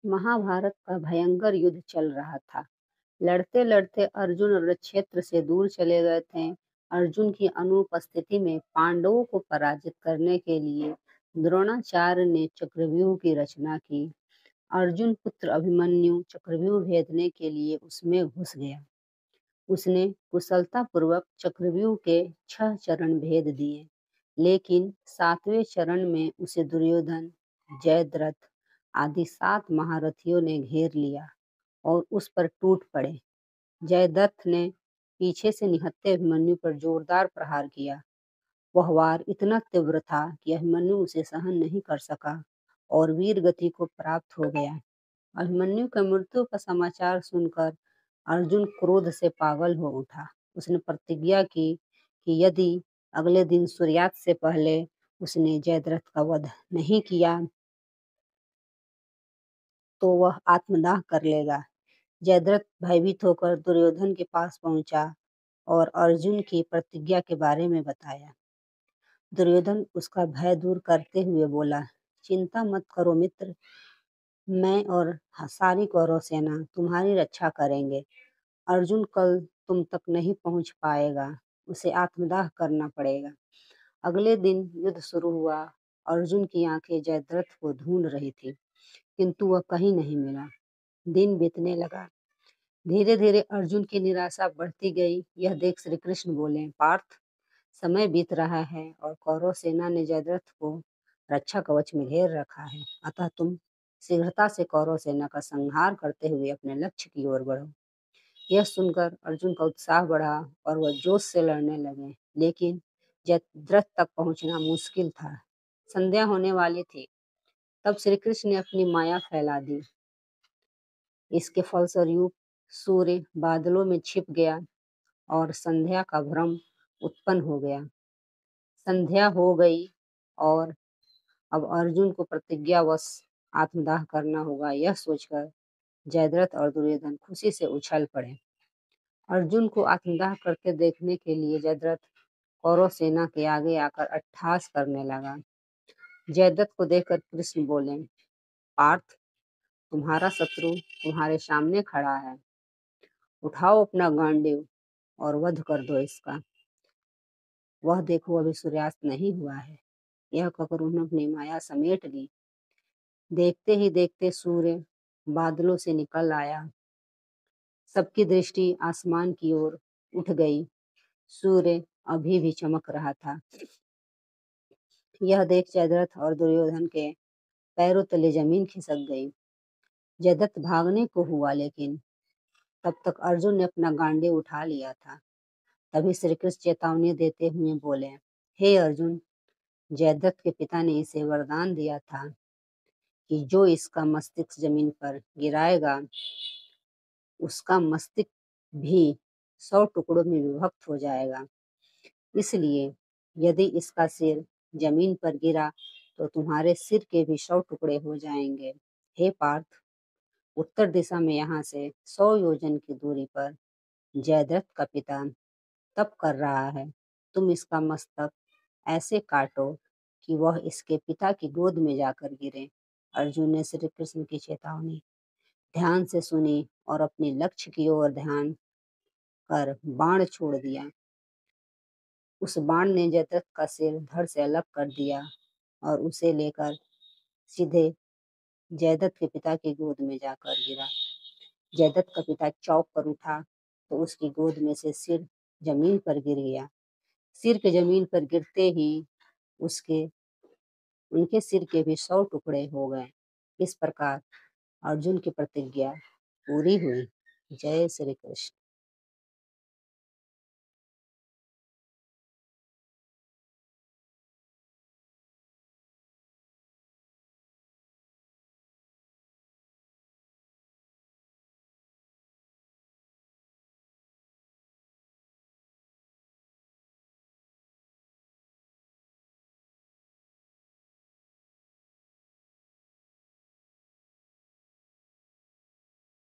महाभारत का भयंकर युद्ध चल रहा था। लड़ते-लड़ते अर्जुन रणक्षेत्र से दूर चले गए थे। अर्जुन की अनुपस्थिति में पांडवों को पराजित करने के लिए द्रोणाचार्य ने चक्रव्यूह की रचना की। अर्जुन पुत्र अभिमन्यु चक्रव्यूह भेदने के लिए उसमें घुस गया। उसने कुशलतापूर्वक चक्रव्यूह के 6 चरण भेद दिए, लेकिन 7वें चरण में उसे दुर्योधन, जयद्रथ आदि 7 महारथियों ने घेर लिया और उस पर टूट पड़े। जयद्रथ ने पीछे से निहत्थे अभिमन्यु पर जोरदार प्रहार किया। वह वार इतना तीव्र था कि अभिमन्यु उसे सहन नहीं कर सका और वीर गति को प्राप्त हो गया। अभिमन्यु की मृत्यु का समाचार सुनकर अर्जुन क्रोध से पागल हो उठा। उसने प्रतिज्ञा की कि यदि अगले दिन सूर्यास्त से पहले उसने जयद्रथ का वध नहीं किया तो वह आत्मदाह कर लेगा। जयद्रथ भयभीत होकर दुर्योधन के पास पहुंचा और अर्जुन की प्रतिज्ञा के बारे में बताया। दुर्योधन उसका भय दूर करते हुए बोला, चिंता मत करो मित्र, मैं और सारी कौरव सेना तुम्हारी रक्षा करेंगे। अर्जुन कल तुम तक नहीं पहुंच पाएगा, उसे आत्मदाह करना पड़ेगा। अगले दिन युद्ध शुरू हुआ। अर्जुन की आंखें जयद्रथ को ढूंढ रही थी, किंतु वह कहीं नहीं मिला। दिन बीतने लगा। धीरे धीरे अर्जुन की निराशा बढ़ती गई। यह देख श्री कृष्ण बोले, पार्थ, समय बीत रहा है और कौरव सेना ने जयद्रथ को रक्षा कवच में घेर रखा है, अतः तुम शीघ्रता से कौरव सेना का संहार करते हुए अपने लक्ष्य की ओर बढ़ो। यह सुनकर अर्जुन का उत्साह बढ़ा और वह जोश से लड़ने लगे, लेकिन जयद्रथ तक पहुंचना मुश्किल था। संध्या होने वाली थी। तब श्री कृष्ण ने अपनी माया फैला दी। इसके फलस्वरूप सूर्य बादलों में छिप गया और संध्या का भ्रम उत्पन्न हो गया। संध्या हो गई और अब अर्जुन को प्रतिज्ञावश आत्मदाह करना होगा। यह सोचकर जयद्रथ और दुर्योधन खुशी से उछल पड़े। अर्जुन को आत्मदाह करते देखने के लिए जयद्रथ कौरव सेना के आगे आकर अट्टहास करने लगा। जयद्रथ को देखकर कृष्ण बोले, पार्थ, तुम्हारा शत्रु तुम्हारे सामने खड़ा है, उठाओ अपना गांडीव और वध कर दो इसका। वह देखो अभी सूर्यास्त नहीं हुआ है। यह कहकर उन्होंने अपनी माया समेट ली। देखते ही देखते सूर्य बादलों से निकल आया। सबकी दृष्टि आसमान की ओर उठ गई। सूर्य अभी भी चमक रहा था। यह देख जयद्रथ और दुर्योधन के पैरों तले जमीन खिसक गई। जयद्रथ भागने को हुआ, लेकिन तब तक अर्जुन ने अपना गांडीव उठा लिया था। तभी श्री कृष्ण चेतावनी देते हुए बोले, हे अर्जुन, जयद्रथ के पिता ने इसे वरदान दिया था कि जो इसका मस्तिष्क जमीन पर गिराएगा उसका मस्तिष्क भी 100 टुकड़ों में विभक्त हो जाएगा। इसलिए यदि इसका सिर जमीन पर गिरा तो तुम्हारे सिर के भी 100 टुकड़े हो जाएंगे। हे पार्थ, उत्तर दिशा में यहाँ से 100 योजन की दूरी पर जयद्रथ का पिता तप कर रहा है। तुम इसका मस्तक ऐसे काटो कि वह इसके पिता की गोद में जाकर गिरे। अर्जुन ने श्री कृष्ण की चेतावनी ध्यान से सुनी और अपने लक्ष्य की ओर ध्यान कर बाण छोड़ दिया। उस बाण ने जयद्रथ का सिर धड़ से अलग कर दिया और उसे लेकर सीधे जयद्रथ के पिता की गोद में जाकर गिरा। जयद्रथ का पिता चौंक कर उठा तो उसकी गोद में से सिर जमीन पर गिर गया। सिर के जमीन पर गिरते ही उसके उनके सिर के भी 100 टुकड़े हो गए। इस प्रकार अर्जुन की प्रतिज्ञा पूरी हुई। जय श्री कृष्ण।